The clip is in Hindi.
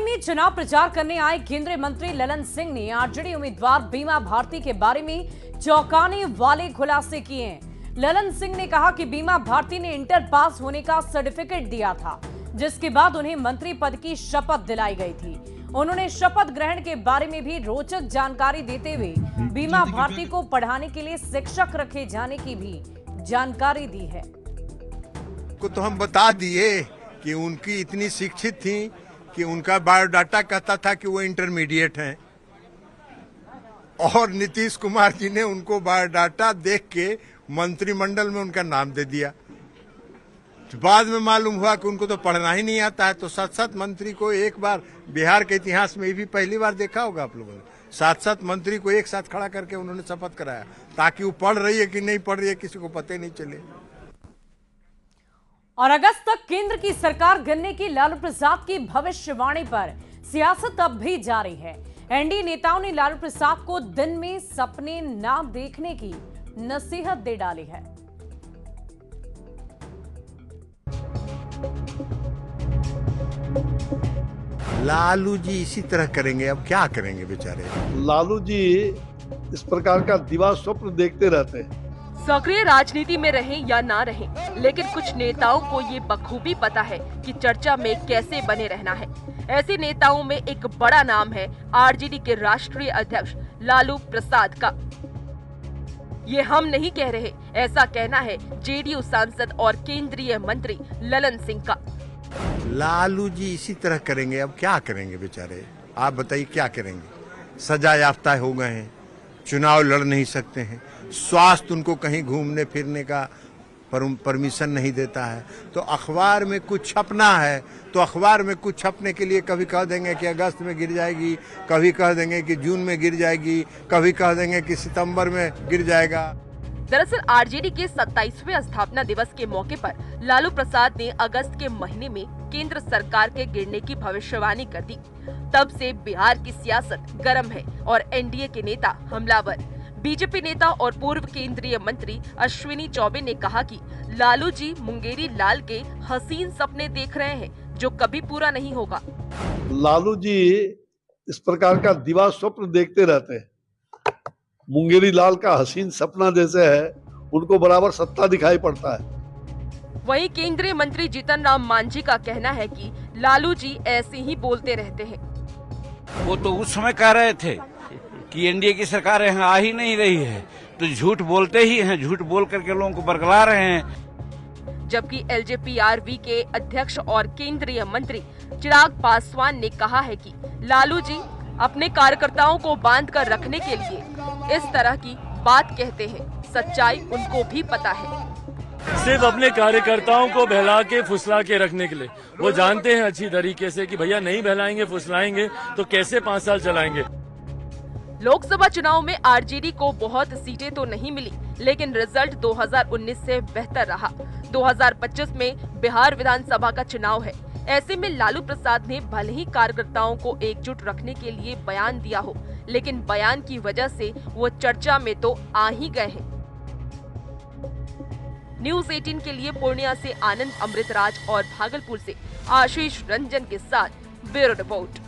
में चुनाव प्रचार करने आए केंद्रीय मंत्री ललन सिंह ने आरजेडी उम्मीदवार बीमा भारती के बारे में चौंकाने वाले खुलासे किए हैं। ललन सिंह ने कहा कि बीमा भारती ने इंटर पास होने का सर्टिफिकेट दिया था, जिसके बाद उन्हें मंत्री पद की शपथ दिलाई गई थी। उन्होंने शपथ ग्रहण के बारे में भी रोचक जानकारी देते हुए बीमा भारती को पढ़ाने के लिए शिक्षक रखे जाने की भी जानकारी दी है। तो हम बता दिए कि उनकी इतनी शिक्षित थी कि उनका बायोडाटा कहता था कि वो इंटरमीडिएट हैं, और नीतीश कुमार जी ने उनको बायोडाटा देख के मंत्रिमंडल में उनका नाम दे दिया। बाद में मालूम हुआ कि उनको तो पढ़ना ही नहीं आता है। तो 7-7 मंत्री को एक बार, बिहार के इतिहास में भी पहली बार देखा होगा आप लोगों ने, 7-7 मंत्री को एक साथ खड़ा करके उन्होंने शपथ कराया, ताकि वो पढ़ रही है कि नहीं पढ़ रही है किसी को पता ही नहीं चले। और अगस्त तक केंद्र की सरकार गिरने की लालू प्रसाद की भविष्यवाणी पर सियासत अब भी जारी है। एनडीए नेताओं ने लालू प्रसाद को दिन में सपने ना देखने की नसीहत दे डाली है। लालू जी इसी तरह करेंगे, अब क्या करेंगे बेचारे। लालू जी इस प्रकार का दिवा स्वप्न देखते रहते हैं। सक्रिय राजनीति में रहें या ना रहें, लेकिन कुछ नेताओं को ये बखूबी पता है कि चर्चा में कैसे बने रहना है। ऐसे नेताओं में एक बड़ा नाम है आरजेडी के राष्ट्रीय अध्यक्ष लालू प्रसाद का। ये हम नहीं कह रहे, ऐसा कहना है जेडीयू सांसद और केंद्रीय मंत्री ललन सिंह का। लालू जी इसी तरह करेंगे, अब क्या करेंगे बेचारे। आप बताइए क्या करेंगे। सजा याफ्ता हो गए हैं, चुनाव लड़ नहीं सकते हैं, स्वास्थ्य उनको कहीं घूमने फिरने का परमिशन नहीं देता है। तो अखबार में कुछ छपना है तो अखबार में कुछ छपने के लिए कभी कह देंगे कि अगस्त में गिर जाएगी, कभी कह देंगे कि जून में गिर जाएगी, कभी कह देंगे कि सितंबर में गिर जाएगा। दरअसल आरजेडी के 27वें स्थापना दिवस के मौके पर लालू प्रसाद ने अगस्त के महीने में केंद्र सरकार के गिरने की भविष्यवाणी कर दी। तब से बिहार की सियासत गर्म है और एनडीए के नेता हमलावर। बीजेपी नेता और पूर्व केंद्रीय मंत्री अश्विनी चौबे ने कहा कि लालू जी मुंगेरी लाल के हसीन सपने देख रहे हैं, जो कभी पूरा नहीं होगा। लालू जी इस प्रकार का दिवा स्वप्न देखते रहते हैं। मुंगेरी लाल का हसीन सपना जैसे है, उनको बराबर सत्ता दिखाई पड़ता है। वहीं केंद्रीय मंत्री जीतन राम मांझी का कहना है कि लालू जी ऐसे ही बोलते रहते हैं। वो तो उस समय कह रहे थे कि एनडीए की सरकार यहाँ आ ही नहीं रही है, तो झूठ बोलते ही हैं, झूठ बोल करके लोगों को बरगला रहे हैं। जबकि एलजेपीआरवी के अध्यक्ष और केंद्रीय मंत्री चिराग पासवान ने कहा है कि लालू जी अपने कार्यकर्ताओं को बांध कर रखने के लिए इस तरह की बात कहते हैं। सच्चाई उनको भी पता है। सिर्फ अपने कार्यकर्ताओं को बहला के फुसला के रखने के लिए वो जानते हैं अच्छी तरीके से कि भैया नहीं बहलाएंगे फुसलाएंगे तो कैसे 5 साल चलाएंगे। लोकसभा चुनाव में आरजेडी को बहुत सीटें तो नहीं मिली, लेकिन रिजल्ट 2019 से बेहतर रहा। 2025 में बिहार विधानसभा का चुनाव है। ऐसे में लालू प्रसाद ने भले ही कार्यकर्ताओं को एकजुट रखने के लिए बयान दिया हो, लेकिन बयान की वजह से वो चर्चा में तो आ ही गए हैं। न्यूज़ 18 के लिए पूर्णिया से आनंद अमृतराज और भागलपुर से आशीष रंजन के साथ ब्यूरो रिपोर्ट।